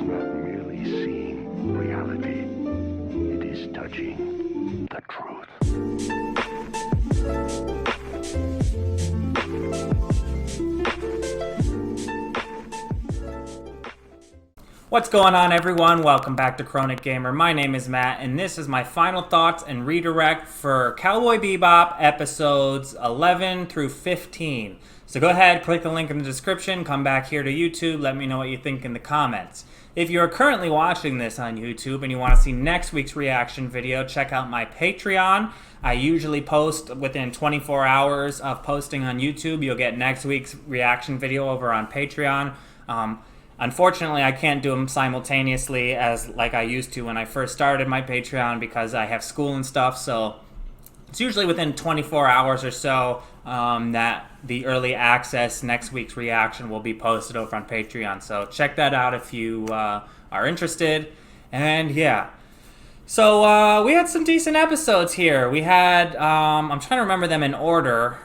not merely seeing reality, it is touching the truth. What's going on, everyone? Welcome back to Chronic Gamer. My name is Matt, and this is my final thoughts and redirect for Cowboy Bebop episodes 11 through 15. So go ahead, click the link in the description, come back here to YouTube, let me know what you think in the comments. If you're currently watching this on YouTube and you want to see next week's reaction video, check out my Patreon. I usually post within 24 hours of posting on YouTube. You'll get next week's reaction video over on Patreon. Unfortunately, I can't do them simultaneously as like I used to when I first started my Patreon because I have school and stuff, so it's usually within 24 hours or so that the early access next week's reaction will be posted over on Patreon. So check that out if you are interested. And yeah, so we had some decent episodes here. We had, I'm trying to remember them in order.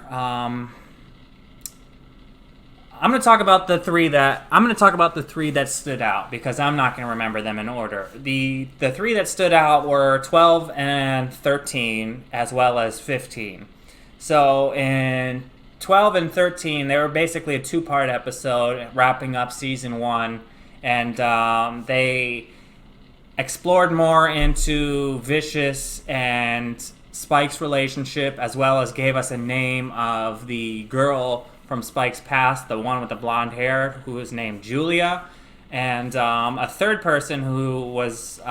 I'm going to talk about the three that stood out because I'm not going to remember them in order. The three that stood out were 12 and 13 as well as 15. So in 12 and 13, they were basically a two-part episode wrapping up season 1, and they explored more into Vicious and Spike's relationship, as well as gave us a name of the girl from Spike's past, the one with the blonde hair, who was named Julia, and a third person who was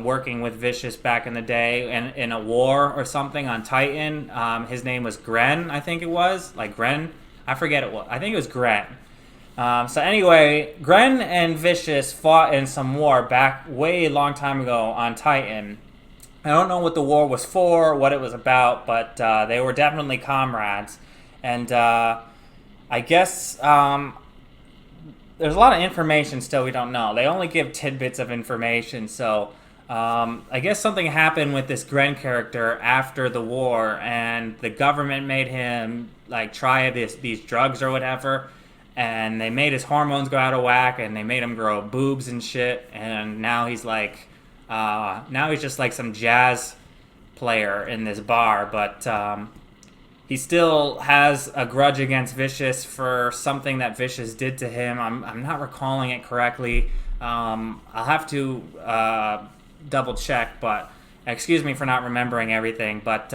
working with Vicious back in the day in a war or something on Titan. His name was Gren, I think it was. Like Gren? I forget it was. I think it was Gren. So anyway, Gren and Vicious fought in some war back way long time ago on Titan. I don't know what the war was for, what it was about, but they were definitely comrades. And I guess there's a lot of information still we don't know. They only give tidbits of information, so I guess something happened with this Gren character after the war, and the government made him like try these drugs or whatever, and they made his hormones go out of whack, and they made him grow boobs and shit, and now he's like, now he's just like some jazz player in this bar, but he still has a grudge against Vicious for something that Vicious did to him. I'm not recalling it correctly. I'll have to double check, but excuse me for not remembering everything. But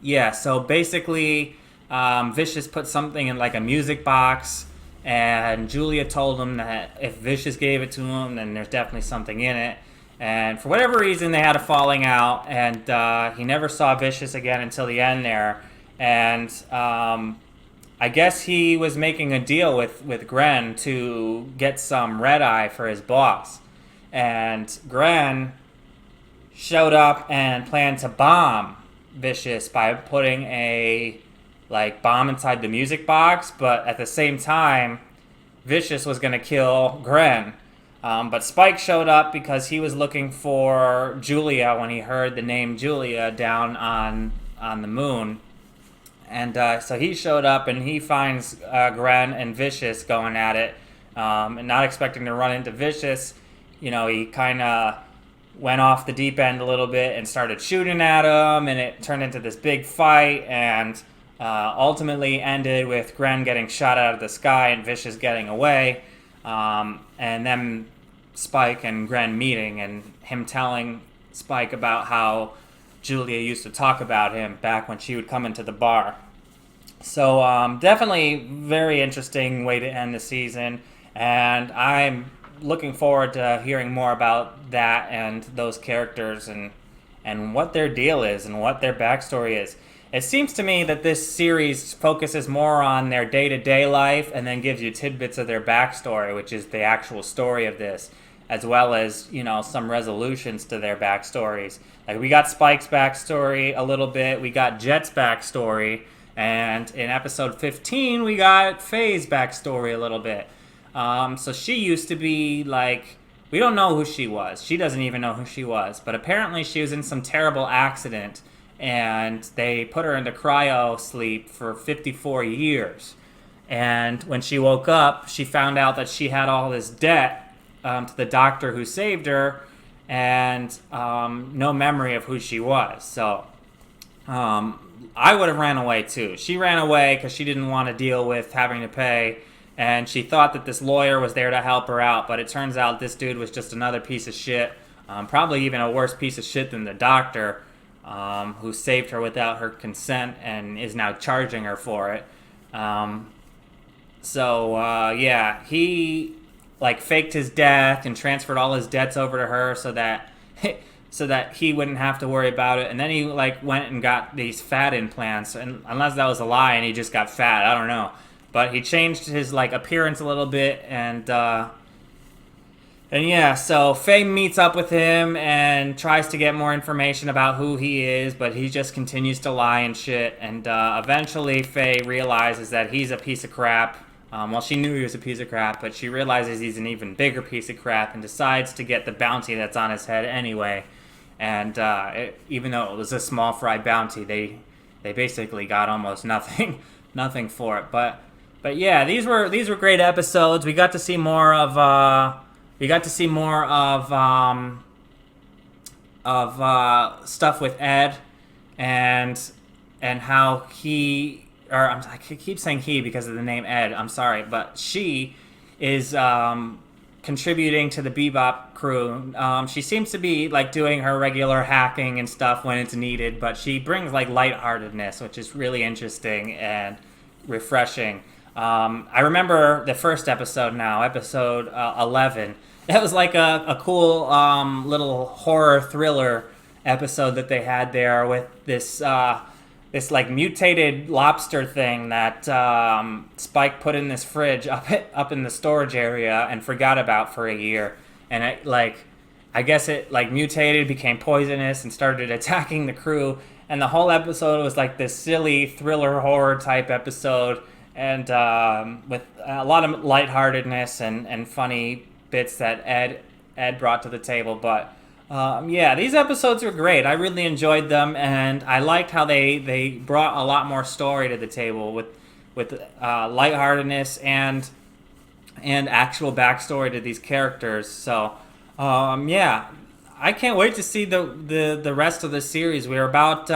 yeah, so basically Vicious put something in like a music box, and Julia told him that if Vicious gave it to him, then there's definitely something in it. And for whatever reason, they had a falling out, and he never saw Vicious again until the end there. And I guess he was making a deal with Gren to get some red-eye for his boss. And Gren showed up and planned to bomb Vicious by putting a bomb inside the music box, but at the same time, Vicious was going to kill Gren. But Spike showed up because he was looking for Julia when he heard the name Julia down on the moon. And so he showed up and he finds Gren and Vicious going at it. And not expecting to run into Vicious, you know, he kind of went off the deep end a little bit and started shooting at him. And it turned into this big fight and ultimately ended with Gren getting shot out of the sky and Vicious getting away. And then Spike and Gren meeting and him telling Spike about how Julia used to talk about him back when she would come into the bar. So definitely very interesting way to end the season, and I'm looking forward to hearing more about that and those characters and what their deal is and what their backstory is. It seems to me that this series focuses more on their day-to-day life and then gives you tidbits of their backstory, which is the actual story of this, as well as, you know, some resolutions to their backstories. Like, we got Spike's backstory a little bit, we got Jet's backstory, and in episode 15, we got Faye's backstory a little bit. So she used to be, like, we don't know who she was. She doesn't even know who she was, but apparently she was in some terrible accident, and they put her into cryo sleep for 54 years. And when she woke up, she found out that she had all this debt to the doctor who saved her, and no memory of who she was. So I would have ran away too. She ran away because she didn't want to deal with having to pay, and she thought that this lawyer was there to help her out, but it turns out this dude was just another piece of shit, probably even a worse piece of shit than the doctor, who saved her without her consent and is now charging her for it. Yeah, he like faked his death and transferred all his debts over to her so that he wouldn't have to worry about it. And then he like went and got these fat implants, and unless that was a lie and he just got fat, I don't know. But he changed his like appearance a little bit, and yeah, so Faye meets up with him and tries to get more information about who he is, but he just continues to lie and shit. And eventually Faye realizes that he's a piece of crap. Well, she knew he was a piece of crap, but she realizes he's an even bigger piece of crap and decides to get the bounty that's on his head anyway. And even though it was a small fry bounty, they basically got almost nothing for it. But yeah, these were great episodes. We got to see more of stuff with Ed and how he. I keep saying he because of the name Ed. I'm sorry, but she is contributing to the Bebop crew. She seems to be like doing her regular hacking and stuff when it's needed, but she brings like lightheartedness, which is really interesting and refreshing. I remember the first episode now, episode 11. That was like a cool little horror thriller episode that they had there with this like mutated lobster thing that Spike put in this fridge up in the storage area and forgot about for a year. And I guess it like mutated, became poisonous, and started attacking the crew. And the whole episode was like this silly thriller horror type episode, and with a lot of lightheartedness and funny bits that Ed brought to the table. But yeah, these episodes were great. I really enjoyed them, and I liked how they brought a lot more story to the table with lightheartedness and actual backstory to these characters. So yeah, I can't wait to see the rest of the series. We're about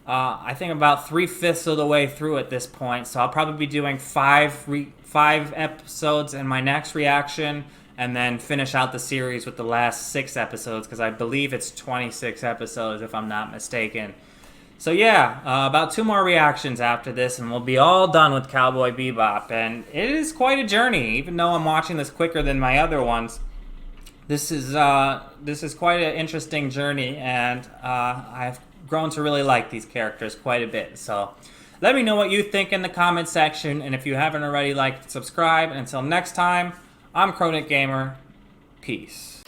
I think about 3/5 of the way through at this point, so I'll probably be doing five episodes in my next reaction, and then finish out the series with the last 6 episodes, because I believe it's 26 episodes if I'm not mistaken. So yeah, about 2 more reactions after this, and we'll be all done with Cowboy Bebop. And it is quite a journey, even though I'm watching this quicker than my other ones. This is quite an interesting journey, and I've grown to really like these characters quite a bit. So let me know what you think in the comment section, and if you haven't already, like and subscribe. And until next time, I'm Chronic Gamer. Peace.